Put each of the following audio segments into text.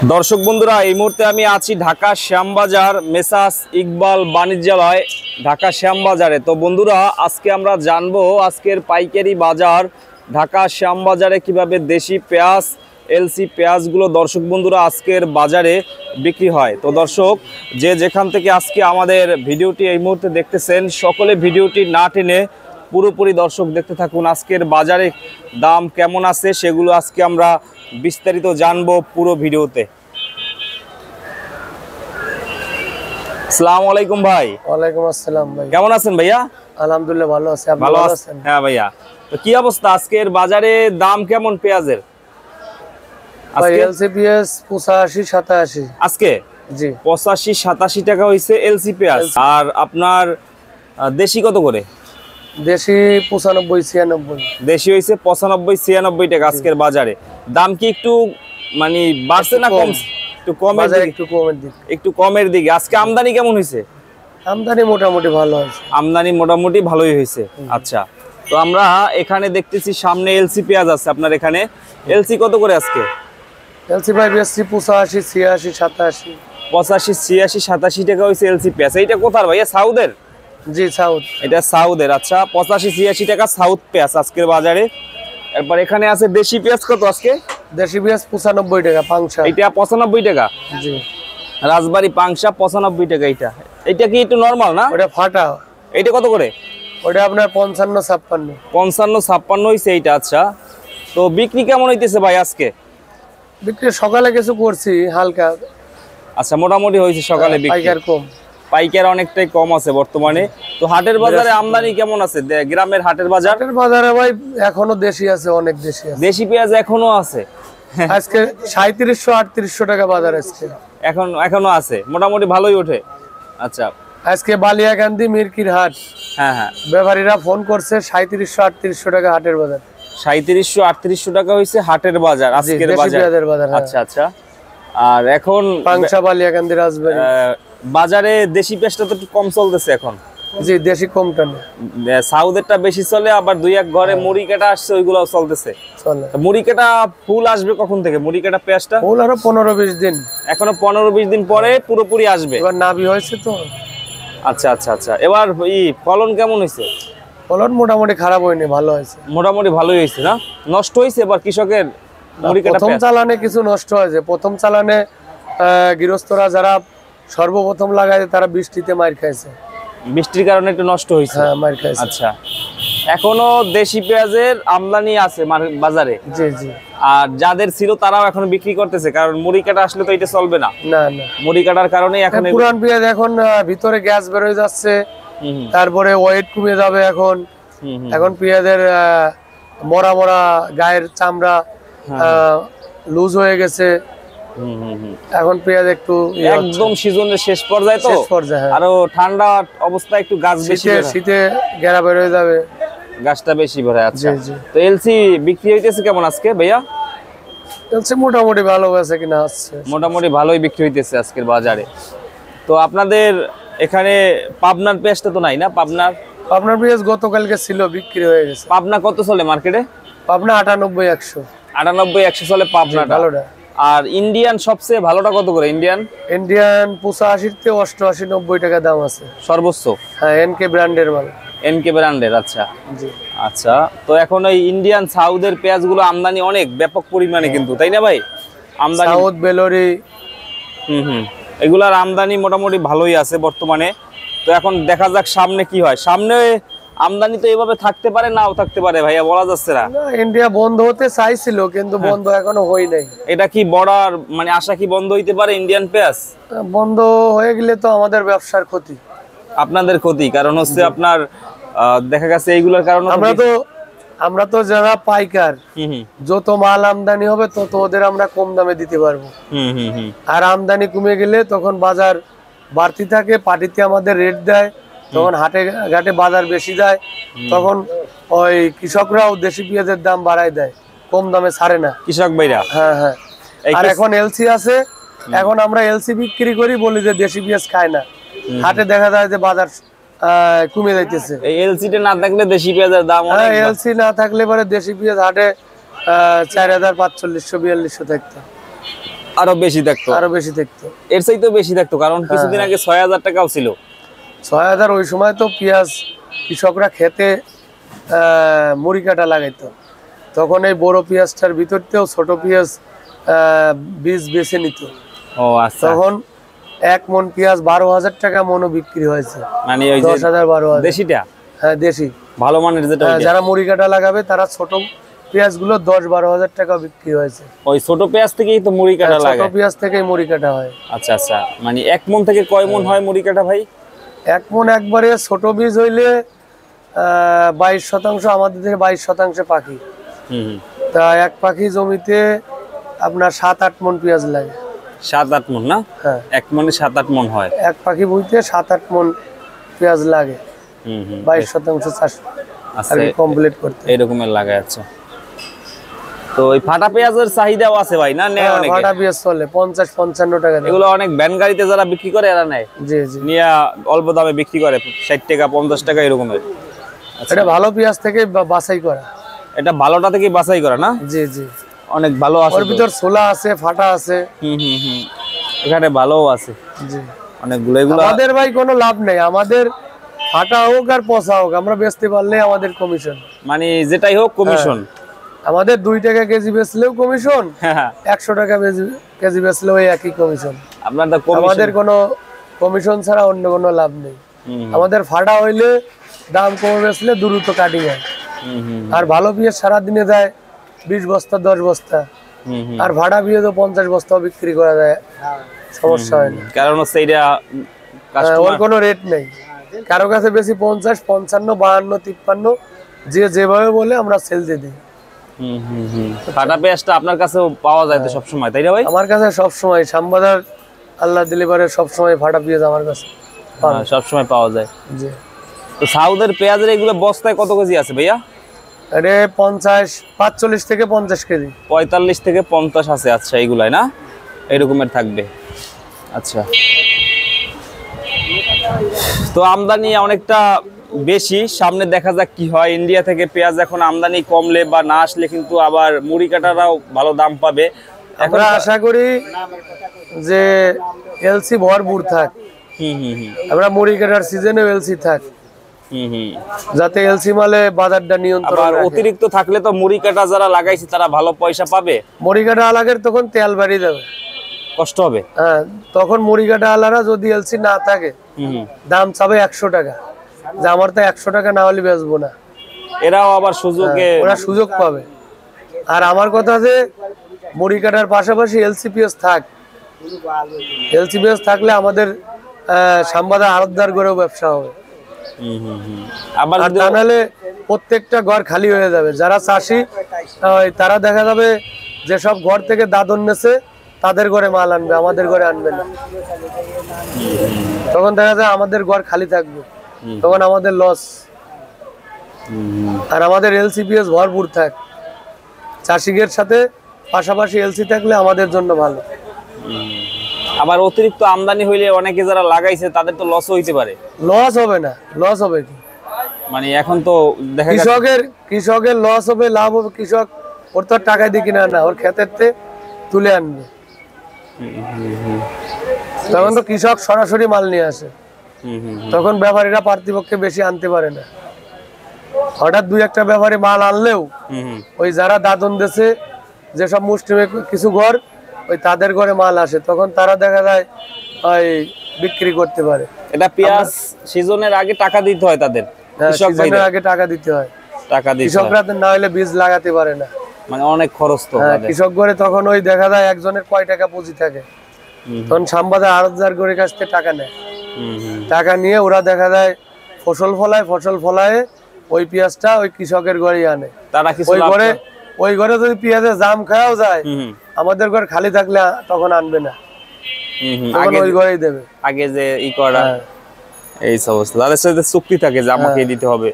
দর্শক বন্ধুরা, এই মুহূর্তে আমি আছি ঢাকা শ্যামবাজার মেসাস ইকবাল বাণিজ্যালয় ঢাকা শ্যামবাজারে। তো বন্ধুরা, আজকে আমরা জানবো আজকের পাইকারি বাজার ঢাকা শ্যামবাজারে কিভাবে দেশি পেঁয়াজ এলসি পেঁয়াজগুলো দর্শক বন্ধুরা আজকের বাজারে বিক্রি হয়। তো দর্শক, যে যেখান থেকে আজকে আমাদের ভিডিওটি এই মুহূর্তে দেখতেছেন, সকলে ভিডিওটি না টেনে পুরোপুরি দর্শক দেখতে থাকুন। আজকের বাজারে দাম কেমন আছে সেগুলো আজকে আমরা বিস্তারিত জানবো পুরো ভিডিওতে। আসসালামু আলাইকুম ভাই। ওয়ালাইকুম আসসালাম ভাই। কেমন আছেন ভাইয়া? আলহামদুলিল্লাহ ভালো আছি। আপনি ভালো ভালো আছেন? আছেন? হ্যাঁ ভাইয়া। তো কি অবস্থা আজকের বাজারে, দাম কেমন পেঁয়াজের? ভাই এলসিপিএস 85 87 আজকে জি 85 87 টাকা হইছে এলসি পেঁয়াজ। আর আপনার দেশি কত করে? দেশি 95 96। দেশি হইছে 95 96 টাকা আজকের বাজারে। দাম কি একটু মানে বাড়ছে না কম? একটু কমের দিকে, একটু কমের দিকে। আজকে আমদানি কেমন হয়েছে? আমদানি মোটামুটি ভালো আছে। আমদানি মোটামুটি ভালোই হয়েছে। আচ্ছা, তো আমরা এখানে দেখতেছি সামনে এলসি পেঁয়াজ আছে আপনার এখানে। এলসি কত করে আজকে? এলসি ভাই বেশি 85 86 87। 85 86 87 টাকা হইছে এলসি পেঁয়াজ। এইটা কোথার ভাইয়া? সাউথের? জি সাউথ। এটা সাউথের। আচ্ছা, 85 86 টাকা সাউথ পেঁয়াজ আজকের বাজারে। এরপর এখানে আছে দেশি পেঁয়াজ কত আজকে? দেশি পেঁয়াজ 95 টাকা পাংশা। এটা 95 টাকা। জি রাজবাড়ী পাংশা 95 টাকা। এটা কি একটু নরমাল না? ওটা ফাটা। এটা কত করে? ওটা আপনার 55 56। 55 56 হইছে এইটা। আচ্ছা, তো বিক্রি কেমন হইতেছে ভাই আজকে? বিক্রি সকালে কিছু করছি হালকা। আচ্ছা, মোটামুটি হইছে সকালে বিক্রি। পাইকার কম। পাইকার অনেকটাই কম আছে বর্তমানে। তো হাটের বাজারে আমদানি কেমন আছে? গ্রামের হাটের বাজার? হাটের বাজারে ভাই এখনো দেশি আছে, অনেক দেশি আছে। দেশি পেঁয়াজ এখনো আছে? আজকে 3700 3800 টাকা বাজার আজকে। এখনো আছে, মোটামুটি ভালোই ওঠে। আচ্ছা, আজকে বালিয়াকান্দি মিরকির হাট। হ্যাঁ হ্যাঁ, ব্যাপারীরা ফোন করছে 3700 3800 টাকা হাটের বাজার। 3700 3800 টাকা হইছে হাটের বাজার আজকের বাজার। আচ্ছা আচ্ছা। আর এখন পাংশা বালিয়াকান্দি রাজবাড়ী বাজারে দেশি পেঁয়াজটা তো একটু কম চলতেছে এখন। জি দেশি কমটা না, সাউথেরটা বেশি চলে। আবার দুই এক ঘরে মুড়ি কাটা আসছে, ওইগুলাও চলতেছে। চলে। মুড়ি কাটা ফুল আসবে কখন থেকে? মুড়ি কাটা পেঁয়াজটা ফুল আরো 15-20 দিন। এখনো 15-20 দিন পরে পুরোপুরি আসবে। এবার নাবি হয়েছে তো। আচ্ছা আচ্ছা আচ্ছা। এবার ফলন কেমন হয়েছে? ফলন মোটামুটি খারাপ হয়নি, ভালো হয়েছে। মোটামুটি ভালোই হয়েছে না? নষ্ট হয়েছে এবার কৃষকের মুড়ি কাটা? প্রথম চালানে কিছু নষ্ট হয়েছে। প্রথম চালানে গৃহস্থরা যারা সর্বপ্রথম লাগায় তারা বৃষ্টিতে মার খাইছে। বৃষ্টির কারণে একটু নষ্ট হয়েছে। হ্যাঁ, মার খাইছে। আচ্ছা, এখনো দেশি পেঁয়াজের আমদানি আছে বাজারে? জি জি। আর যাদের ছিল তারাও এখন বিক্রি করতেছে, কারণ মুড়ি কাটা আসলে তো এটা চলবে না। না না, মুড়ি কাটার কারণে এখন পুরান পেঁয়াজ এখন ভিতরে গ্যাস বের হয়ে যাচ্ছে, তারপরে ওয়েট কমে যাবে। এখন পেঁয়াজের মরা মরা গায়ের চামড়া লুজ হয়ে গেছে। এখন পেঁয়াজ একটু একদম সিজনের শেষ পর্যায়ে, তো শেষ পর্যায়ে। আরো ঠান্ডা অবস্থা, একটু গাছ বেশি, শীতে গেরা বের হয়ে যাবে, গাছটা বেশি ভরে। আচ্ছা, তো এলসি বিক্রি হইতেছে কেমন আজকে ভাইয়া? এলসি মোটামুটি ভালো আছে কিনা আসছে, মোটামুটি ভালোই বিক্রি হইতেছে আজকের বাজারে। তো আপনাদের এখানে পাবনার পেঁয়াজটা তো নাই না? পাবনার পেঁয়াজ গতকালকে ছিল, বিক্রি হয়ে গেছে। পাবনা কত চলে মার্কেটে? পাবনা 98 100। 98 100 চলে পাবনাটা। ভালোটা। আর ইন্ডিয়ান সবচেয়ে ভালোটা কত করে? ইন্ডিয়ান 85 থেকে 88 90 টাকা দাম আছে সর্বোচ্চ। হ্যাঁ, এনকে ব্র্যান্ডের মাল। এনকে ব্র্যান্ডের। আচ্ছা জি। আচ্ছা, তো এখন ওই ইন্ডিয়ান সাউথের পেঁয়াজগুলো আমদানি অনেক ব্যাপক পরিমাণে কিন্তু, তাই না ভাই? আমদানি সাউথ বেলোরি এগুলার আমদানি মোটামুটি ভালোই আছে বর্তমানে। তো এখন দেখা যাক সামনে কি হয়। সামনে আমদানি তো এভাবে থাকতে পারে, নাও থাকতে পারে ভাইয়া, বলা যাচ্ছে না। ইন্ডিয়া বন্ধ হতে চাইছিল, কিন্তু বন্ধ এখনো হয় নাই। এটা কি বর্ডার মানে আশা কি বন্ধ হইতে পারে ইন্ডিয়ান পেঁয়াজ? বন্ধ হয়ে গেলে তো আমাদের ব্যবসার ক্ষতি। আপনাদের ক্ষতি, কারণ হচ্ছে আপনার দেখা গেছে এইগুলোর কারণে আমরা তো যারা পাইকার, যত মাল আমদানি হবে তত ওদের আমরা কম দামে দিতে পারবো। আর আমদানি কমে গেলে তখন বাজার বাড়তি থাকে, পাটিতে আমাদের রেট দেয়, তখন হাটে ঘাটে বাজার বেশি যায়, তখন ওই কৃষকরাও দেশি পেঁয়াজের দাম বাড়ায় দেয়, কম দামে ছাড়ে না কৃষক ভাইরা। হ্যাঁ হ্যাঁ। আর এখন এলসি আছে, এখন আমরা এলসি বিক্রি করি, বলি যে দেশি পেঁয়াজ খায় না। হাটে দেখা যায় যে বাজার কমে যাইতেছে। এই এলসিটা না থাকলে দেশি পেঁয়াজের দাম অনেক। হ্যাঁ, এলসি না থাকলে পরে দেশি পেঁয়াজ হাটে 4500 4200 থাকতো। আরো বেশি থাকতো, আরো বেশি থাকতো, এর চাইতেও বেশি থাকতো, কারণ কিছুদিন আগে 6000 টাকাও ছিল। 6000 ওই সময় তো পেঁয়াজ কৃষকরা খেতে মুড়ি কাটা লাগাইতো, তখন এই বড় পেঁয়াজটার ভিতরতেও ছোট পেঁয়াজ বীজ বেছে নিত। ও আচ্ছা, তখন 1 মন পেঁয়াজ 12,000 টাকা মনও বিক্রি হয়েছে। মানে ওই যে 10,000 12,000 দেশিটা, হ্যাঁ দেশি ভালো মানের যেটা, যারা মুড়ি কাটা লাগাবে তারা ছোট পেঁয়াজ গুলো 10-12,000 টাকা বিক্রি হয়েছে। ওই ছোট পেঁয়াজ থেকেই তো মুড়ি কাটা লাগে, ছোট পেঁয়াজ থেকেই মুড়ি কাটা হয়। আচ্ছা আচ্ছা, মানে 1 মন থেকে কয় মন হয় মুড়ি কাটা ভাই? 1 মন একবারে ছোট বীজ হইলে 22%, আমাদের থেকে 22% পাখি। তা এক পাখি জমিতে আপনার 7-8 মন পেঁয়াজ লাগে। 7-8 মন না? হ্যাঁ, 1 মনে 7-8 মন হয়। এক পাখি বুইতে 7-8 মন পেঁয়াজ লাগে 22% চাষ আচ্ছা, কমপ্লিট করতে। এরকমের লাগে। আচ্ছা, তো ওই ফাটা পেঁয়াজের চাহিদাও আছে ভাই না? নেয় অনেকে, ফাটা পেঁয়াজ চলে 50-55 টাকা দিয়ে। এগুলো অনেক ভ্যান গাড়িতে যারা বিক্রি করে এরা নেয়, জি জি, নিয়ে অল্প দামে বিক্রি করে, 60 টাকা 50 টাকা এরকমের। এটা ভালো পেঁয়াজ থেকে বাছাই করা, এটা ভালোটা থেকে বাছাই করা না? জি জি, অনেক ভালো আছে, ওর ভিতর ছোলা আছে, ফাটা আছে। এখানে ভালোও আছে জি, অনেকগুলো। এগুলো আমাদের ভাই কোনো লাভ নেই, আমাদের ফাটা হোক আর পচা হোক আমরা বেচতে পারলে আমাদের কমিশন, মানে যেটাই হোক কমিশন। আমাদের 2 টাকা কেজি বেচলেও কমিশন, 100 টাকা কেজি বেচলেও একই কমিশন। আপনাদের আমাদের কোনো কমিশন ছাড়া অন্য কোনো লাভ নেই। আমাদের ফাটা হইলে দাম কমে বেচলে দ্রুত কাটিং হয়, আর ভালো পেঁয়াজ সারাদিনে যায় 20 বস্তা 10 বস্তা, আর ভাড়া পেঁয়াজও 50 বস্তাও বিক্রি করা যায়, সমস্যা হয় না। কারণ হচ্ছে এটা ওর কোনো রেট নেই, কারো কাছে বেশি 50, 55, 52, 53 যে যেভাবে বলে আমরা সেল দিয়ে দিই। ফাটা পেঁয়াজটা আপনার কাছেও পাওয়া যায় তো সব সময়, তাই না ভাই? আমার কাছে সব সময় শ্যামবাজার আল্লাহ দিলিবারে সব সময় ফাটা পেঁয়াজ আমার কাছে সব সময় পাওয়া যায়। জি, তো সাউদের পেঁয়াজের এগুলো বস্তায় কত কেজি আছে ভাইয়া? আরে 45 থেকে 50 কেজি, 45 থেকে 50 আছে। আচ্ছা, এইগুলাই না এরকমের থাকবে। আচ্ছা, তো আমদানি অনেকটা বেশি, সামনে দেখা যাক কি হয়। ইন্ডিয়া থেকে পেঁয়াজ এখন আমদানি কমলে বা না আসলে কিন্তু আবার মুড়ি কাটারাও ভালো দাম পাবে। আমরা আশা করি যে এলসি ভরপুর থাক, আমরা মুড়ি কাটার সিজনে এলসি থাক, যাতে এলসি মালে বাজারটা নিয়ন্ত্রণ আবার রাখে। অতিরিক্ত থাকলে তো মুড়ি কাটা যারা লাগাইছে তারা ভালো পয়সা পাবে, মুড়ি কাটা আলাগের তখন তেল বাড়িয়ে যাবে, কষ্ট হবে। হ্যাঁ, তখন মুড়ি কাটা আলারা যদি এলসি না থাকে দাম চাবে 100 টাকা, যে আমার তো 100 টাকা না হলে বেচবো না, এরাও আবার সুযোগে ওরা সুযোগ পাবে। আর আমার কথা যে মুড়ি কাটার পাশাপাশি এলসিপিএস থাক, এলসিপিএস থাকলে আমাদের শ্যামবাজার আড়তদার গড়েও ব্যবসা হবে। আবার আর তা নাহলে প্রত্যেকটা ঘর খালি হয়ে যাবে, যারা চাষি তারা দেখা যাবে যে সব ঘর থেকে দাদন নেছে তাদের ঘরে মাল আনবে, আমাদের ঘরে আনবে না, তখন দেখা যায় আমাদের ঘর খালি থাকবে, তখন আমাদের লস। আর আমাদের এলসিপিএস ভরপুর থাক, চাষিদের সাথে পাশাপাশি এলসি থাকলে আমাদের জন্য ভালো। আবার অতিরিক্ত আমদানি হইলে অনেকে যারা লাগাইছে তাদের তো লস হইতে পারে। লস হবে না, লস হবে কি, মানে এখন তো দেখা কৃষকের লস হবে, লাভ হবে। কৃষক ওর তো টাকা দিয়ে কিনা না, ওর ক্ষেতের তুলে আনবে, তখন তো কৃষক সরাসরি মাল নিয়ে আসে, তখন ব্যাপারীরা পার্থিপক্ষে বেশি আনতে পারে না। হঠাৎ 2-1টা ব্যাপারী মাল আনলেও ওই যারা দাদন দেশে যেসব মুষ্টিমে কিছু ঘর ওই তাদের ঘরে মাল আসে, তখন তারা দেখা যায় ওই বিক্রি করতে পারে। এটা পেঁয়াজ সিজনের আগে টাকা দিতে হয় তাদের, কৃষক ভাইদের আগে টাকা দিতে হয়, টাকা দিতে হয়। কৃষকরা না হলে বীজ লাগাতে পারে না, মানে অনেক খরচ তো কৃষক ঘরে। তখন ওই দেখা যায় একজনের কয় টাকা পুঁজি থাকে, তখন শ্যামবাজার আড়তদার ঘরের কাছ থেকে টাকা নেয়, টাকা নিয়ে ওরা দেখা যায় ফসল ফলায় ওই পেঁয়াজটা ওই কৃষকের ঘরেই আনে। তারা কিছু ওই ঘরে যদি পেঁয়াজের জাম খাওয়াও যায়, আমাদের ঘর খালি থাকলে তখন আনবে না, তখন ওই ঘরেই দেবে। আগে যে ই করা এই সমস্ত তাদের সাথে চুক্তি থাকে যে আমাকে দিতে হবে,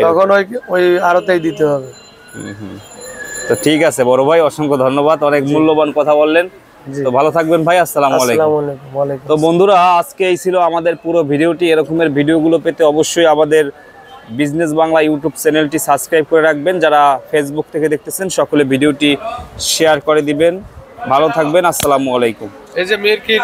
তখন ওই আড়তেই দিতে হবে। তো ঠিক আছে বড় ভাই, অসংখ্য ধন্যবাদ, অনেক মূল্যবান কথা বললেন। তো ভালো থাকবেন ভাই, আসসালামু আলাইকুম। তো বন্ধুরা, আজকে এই ছিল আমাদের পুরো ভিডিওটি। এরকমের ভিডিওগুলো পেতে অবশ্যই আমাদের বিজনেস বাংলা ইউটিউব চ্যানেলটি সাবস্ক্রাইব করে রাখবেন। যারা ফেসবুক থেকে দেখতেছেন সকলে ভিডিওটি শেয়ার করে দিবেন। ভালো থাকবেন, আসসালামু আলাইকুম। এই যে মিরকিট